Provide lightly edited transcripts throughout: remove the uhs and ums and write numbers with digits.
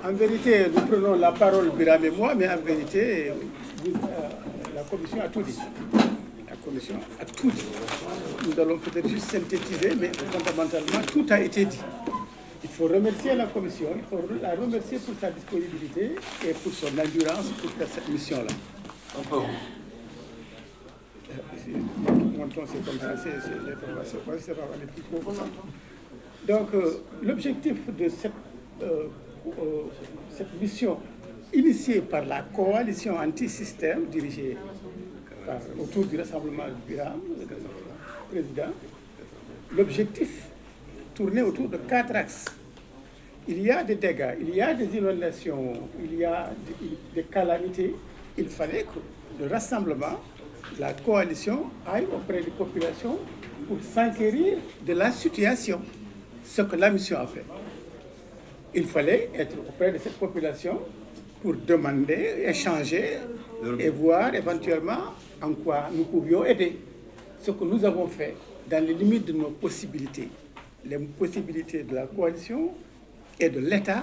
En vérité, nous prenons la parole, Biram et moi, mais en vérité, la Commission a tout dit. La Commission a tout dit. Nous allons peut-être juste synthétiser, mais fondamentalement, tout a été dit. Il faut remercier la Commission, il faut la remercier pour sa disponibilité et pour son endurance pour faire cette mission-là. Mon ton, c'est comme ça, c'est l'information. C'est pas aller plus haut. Donc, l'objectif de cette mission initiée par la coalition anti-système dirigée autour du rassemblement du Biram, le président, l'objectif tournait autour de 4 axes. Il y a des dégâts, il y a des inondations, il y a des calamités. Il fallait que le rassemblement, la coalition, aille auprès des populations pour s'enquérir de la situation, ce que la mission a fait. Il fallait être auprès de cette population pour demander, échanger et voir éventuellement en quoi nous pouvions aider. Ce que nous avons fait dans les limites de nos possibilités. Les possibilités de la coalition et de l'État,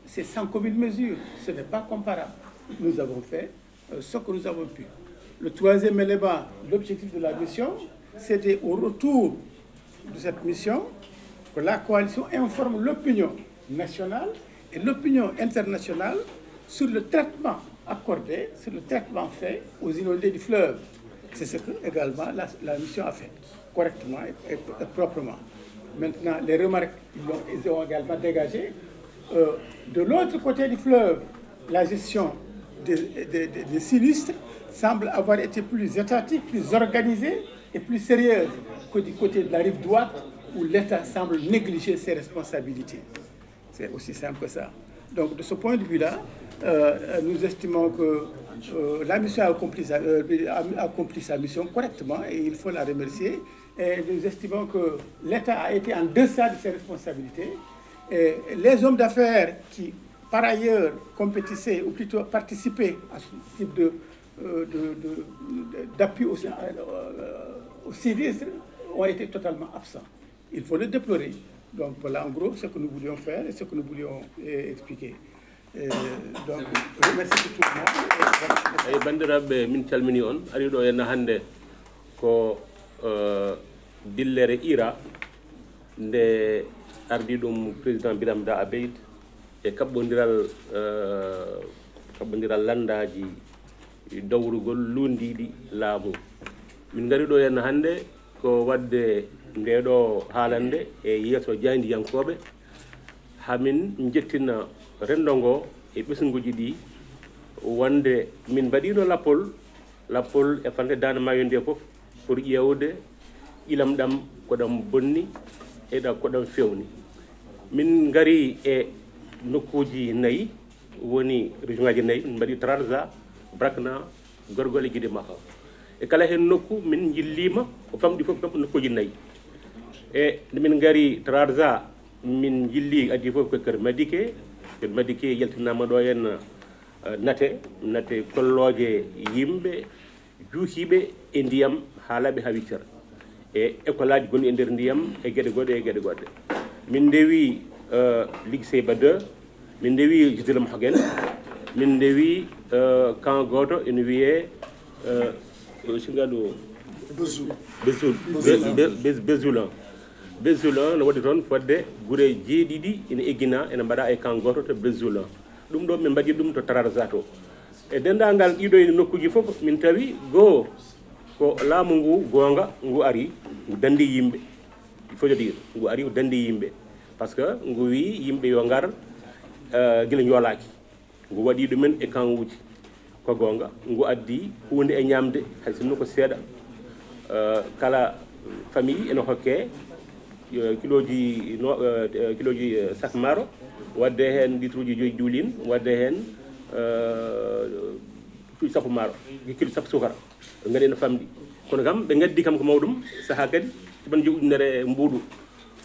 c'est sans commune mesure. Ce n'est pas comparable. Nous avons fait ce que nous avons pu. Le troisième élément, l'objectif de la mission, c'était au retour de cette mission que la coalition informe l'opinion nationale et l'opinion internationale sur le traitement accordé, sur le traitement fait aux inondés du fleuve. C'est ce que également la mission a fait, correctement et proprement. Maintenant, les remarques, ils ont également dégagé. De l'autre côté du fleuve, la gestion des sinistres semble avoir été plus étatique, plus organisée et plus sérieuse que du côté de la rive droite, où l'État semble négliger ses responsabilités. C'est aussi simple que ça. Donc, de ce point de vue-là, nous estimons que la mission a accompli sa mission correctement et il faut la remercier. Et nous estimons que l'État a été en deçà de ses responsabilités. Et les hommes d'affaires qui, par ailleurs, compétissaient ou plutôt participaient à ce type d'appui au sinistre ont été totalement absents. Il faut le déplorer. Donc voilà en gros ce que nous voulions faire et ce que nous voulions expliquer. Donc, remercie tout le monde. Et bandiraɓe min calmini on ari ɗo henna hannde ko dillere ira nde ardi ɗum président Biram Da Abeid e kaɓɓodiral landaji dawrugol lundiɗi laamu. Min ngari ɗo henna hannde ko wadde ndeɗo haalande e yeeso jayndiyankoɓe hamin jettina rendo ngo e ɓesguji ɗi wonde min mbaɗino lappol e fande dande mayo nde fof pour ƴewde ilam ɗam koɗam bonni e ɗa koɗam fewni. Min ngari e nokkuji 4 woni région ngaji 4 min mbaɗi Trarza, Brakna, Gorgol e Guiɗe Maha. E kala hen nokku min jillima ko famɗi fof kam nokkuji 4. E min ngari Trarza min jilli adi fof ko Kër Madike yaltinama ɗo en nate kolloje yimɓe juuhiɓe e ndiyam haalaɓe ha wiccere e école aji gonɗi e nder ndiyam e gueɗe goɗɗe. Min ndewi Ligue Seyba 2, min ndewi Jidilem Hoguel, min ndewi camp goto ene wiye singaɗo Bezulan no waɗi toon fodde guure 7 ene eggina ene mbaɗa e camp goto to Bezulan. Ɗum ɗo min mbaɗi ɗum to Trarza to. E dendagal ɗiɗo e nokkuji fof min tawi goo ko laamu ngu gonga ngu ari ngu dandi yimɓe. Il faut le dire ngu ari ngu dandi yimɓe par ce que ngu wi yimɓe yo ngar gila ñolaki ngu waɗi ɗumen e camp uji ko gonga ngu addi hunde e ñamde hay sinno ko seeɗa kala famille ene hokke kiloji sak maro wadde hen litre uji 5 diwlin wadde hen sappo maro kilo sappo sukara ngari ene famɗi kono kam ɓe gaddi kam ko mawɗum saaha kadi ban ujunere mbuɗu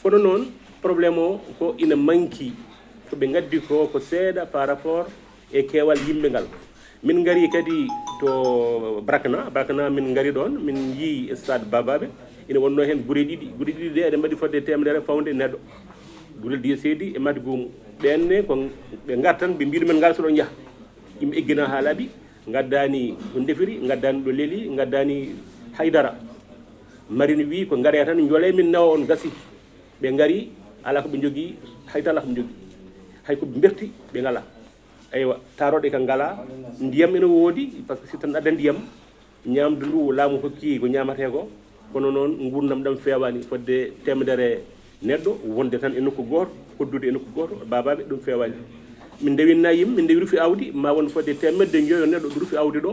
kono noon probléme o ko ina manki ko ɓe gaddi ko seeɗa par rapport e keewal yimɓe ngal. Min ngari kadi to Brakna min ngari ɗon min yi stade Babaɓe ina wonno hen guure ɗiɗi de eɗen mbaɗi fodde temedere fawde neɗɗo gurel diya seedi e madde goomu ɓenne ko ɓe gartan ɓe mbiɗo men ngal soɗo jaaha yimɓe eggina ha laaɓi gaddani ko defiri gaddani ɗo leeli gaddani haydara marine wi ko gaare tan joole min nawa on gasi ɓe gaari ala ko ɓe jogui haytala ko ɓe jogui hay ko ɓe berti ɓe ngala aywa taroɗe ka ngala ndiyam ene woodi par ce que si tan adda ndiyam ñamdu ndu laamu hokki ko ñamate ko kono noon gurdam ɗam fewani fodde temedere neɗɗo wonde tan e nokku goto hoddude e nokku goto babaɓe ɗum fewani min dewinna yimɓe min dewi rufi awdi ma won fodde temedde joyo neɗɗo ɗo rufi awdi ɗo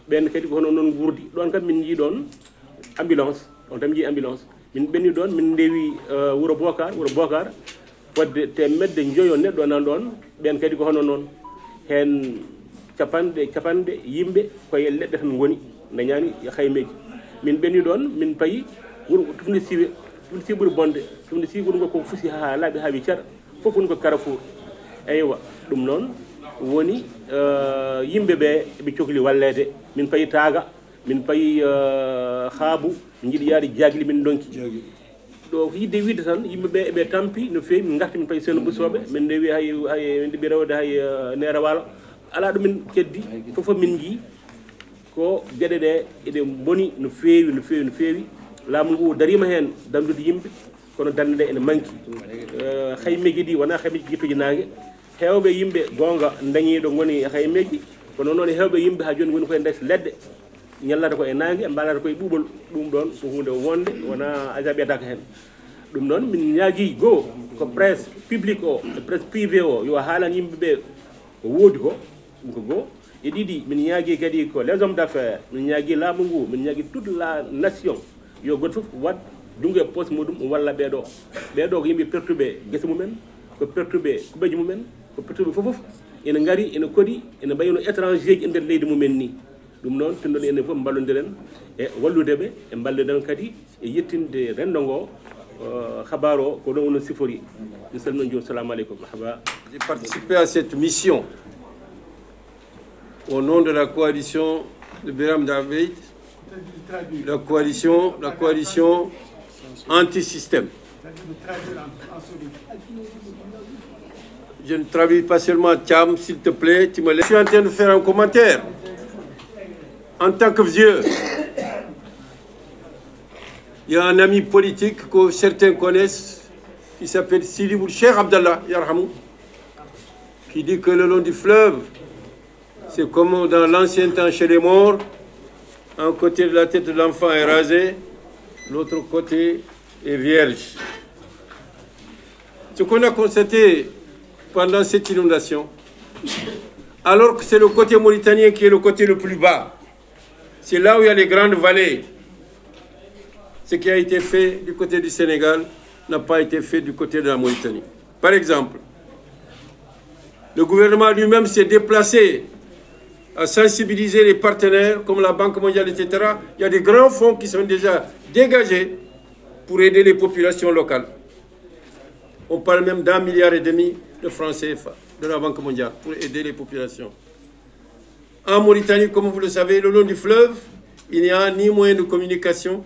ɓen kadi ko hono noon gurdi ɗon kam min jii ɗon ambulance on tam jii ambulance min ɓenni ɗon min dewi wuuro Bocar fodde temedde joyo neɗɗo nan ɗon ɓen kadi ko hono noon hen capanɗe yimɓe koye leɗɗe tan goni dañani haymeji min ɓenni ɗon min payi wuuro tufde siwe tufde si ɓuuri bonde tufde si wuuro ngo ko fusi ha laaɓi ha wi cara foof woni ko Carrefour eywa ɗum noon woni yimɓe ɓe ɓe cohli wallede min payi Taaga min payi Haabou min jiiɗi yaade Diagli min donki ɗo yidde widde tan yimɓeɓe eɓe tampi no fewi min garti min payi Seno Bousoɓe min dewi hay min ɗeɓi rewde hay Nera Walo ala ɗumin keddi foof min jii ko gueɗe ɗe eɗe boni no fewi no fewi no fewi laamu ngu darima hen dandude yimɓe kono dande ɗe ene manki haymeji ɗi wona haymeji jippeji nangue hewɓe yimɓe gonga dañiɗo goni haymeji kono noon hewɓe yimɓe ha joni goni koye nder ledde ñallata ko e nangue mbalata koye ɓuuɓol ɗum ɗon ko hunde wonde wona aja ɓeydaka hen ɗum noon min ñaagui goho ko presse publique o e presse privé o yo haalan yimɓeɓe ko woodi ko ɗum ko goho e ɗiɗi min ñaagui kadi ko les hommes d'affaires min ñaagui laamu ngu min ñaagui toute la nation yo goto foof wat dungu e poste muɗum walla ɓeɗo ko yimɓe pertuɓe guese mumen ko pertuɓe kuɓeji mumen ko pertuɓe foof ene gaari ene koɗi ene mbayino étranger ji e nder leydi mumen ni ɗum noon tinnoɗo enen foof mballodiren e walludeɓe e balloden kadi e yettinde rendo ngo habaru o ko ɗon wono sifori mi salmini joni salamu aleykum marhaba. J'ai participé à cette mission au nom de la coalition de Biram David, la coalition anti-système. Je ne traduis pas seulement Thiam, s'il te plaît, tu me laisses. Je suis en train de faire un commentaire. En tant que vieux, il y a un ami politique que certains connaissent, qui s'appelle Sidi Cheikh Abdallah Yarhamou, qui dit que le long du fleuve, c'est comme dans l'ancien temps chez les morts, un côté de la tête de l'enfant est rasé, l'autre côté est vierge. Ce qu'on a constaté pendant cette inondation, alors que c'est le côté mauritanien qui est le côté le plus bas, c'est là où il y a les grandes vallées. Ce qui a été fait du côté du Sénégal n'a pas été fait du côté de la Mauritanie. Par exemple, le gouvernement lui-même s'est déplacé à sensibiliser les partenaires comme la Banque mondiale, etc. Il y a des grands fonds qui sont déjà dégagés pour aider les populations locales. On parle même d'1,5 milliard de francs CFA de la Banque mondiale pour aider les populations. En Mauritanie, comme vous le savez, le long du fleuve, il n'y a ni moyen de communication,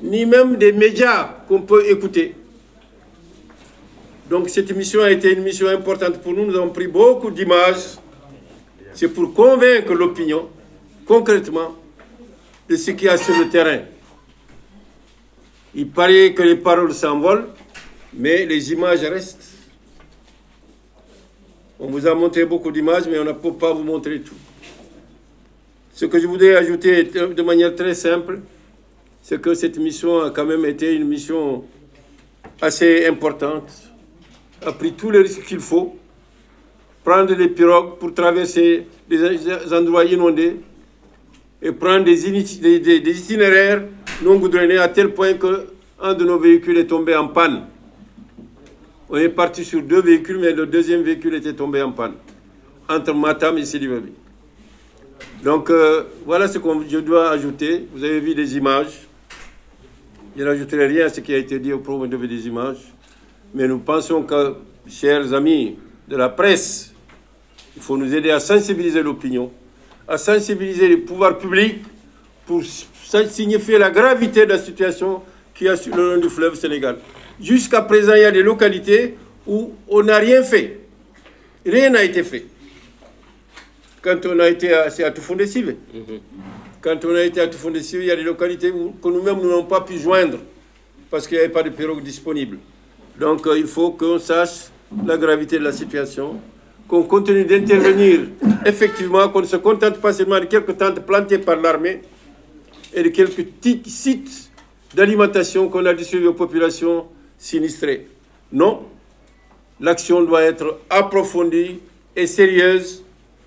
ni même des médias qu'on peut écouter. Donc cette mission a été une mission importante pour nous. Nous avons pris beaucoup d'images. C'est pour convaincre l'opinion, concrètement, de ce qu'il y a sur le terrain. Il paraît que les paroles s'envolent, mais les images restent. On vous a montré beaucoup d'images, mais on ne peut pas vous montrer tout. Ce que je voudrais ajouter de manière très simple, c'est que cette mission a quand même été une mission assez importante, a pris tous les risques qu'il faut, prendre des pirogues pour traverser des endroits inondés et prendre des itinéraires non goudronnés à tel point qu'un de nos véhicules est tombé en panne. On est parti sur 2 véhicules, mais le deuxième véhicule était tombé en panne, entre Matam et Sidi Babi. Donc voilà ce que je dois ajouter. Vous avez vu des images. Je n'ajouterai rien à ce qui a été dit au propos des images. Mais nous pensons que, chers amis de la presse, il faut nous aider à sensibiliser l'opinion, à sensibiliser les pouvoirs publics pour signifier la gravité de la situation qu'il y a sur le long du fleuve Sénégal. Jusqu'à présent, il y a des localités où on n'a rien fait. Rien n'a été fait. Quand on a été à Toufoundé-Sive, quand on a été à Toufoundé-Sive, il y a des localités que nous-mêmes nous n'avons pas pu joindre parce qu'il n'y avait pas de pirogue disponible. Donc il faut qu'on sache la gravité de la situation, qu'on continue d'intervenir effectivement, qu'on ne se contente pas seulement de quelques tentes plantées par l'armée et de quelques petits sites d'alimentation qu'on a distribués aux populations sinistrées. Non, l'action doit être approfondie et sérieuse.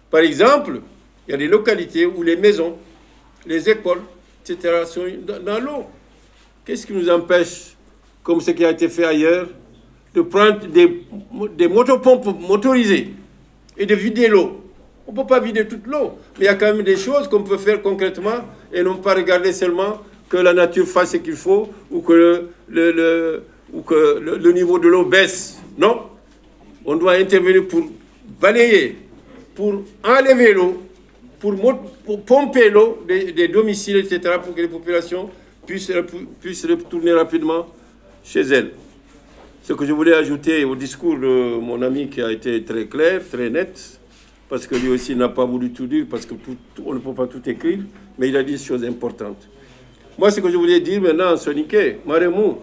Par exemple, il y a des localités où les maisons, les écoles, etc. sont dans l'eau. Qu'est-ce qui nous empêche, comme ce qui a été fait ailleurs, de prendre des motopompes motorisées et de vider l'eau? On ne peut pas vider toute l'eau, mais il y a quand même des choses qu'on peut faire concrètement et non pas regarder seulement que la nature fasse ce qu'il faut ou que le niveau de l'eau baisse. Non, on doit intervenir pour balayer, pour enlever l'eau, pour pomper l'eau des domiciles, etc., pour que les populations puissent retourner rapidement chez elles. Ce que je voulais ajouter au discours de mon ami qui a été très clair, très net, parce que lui aussi n'a pas voulu tout dire, parce qu'on ne peut pas tout écrire, mais il a dit des choses importantes. Moi, ce que je voulais dire maintenant, Soniké, Maremou,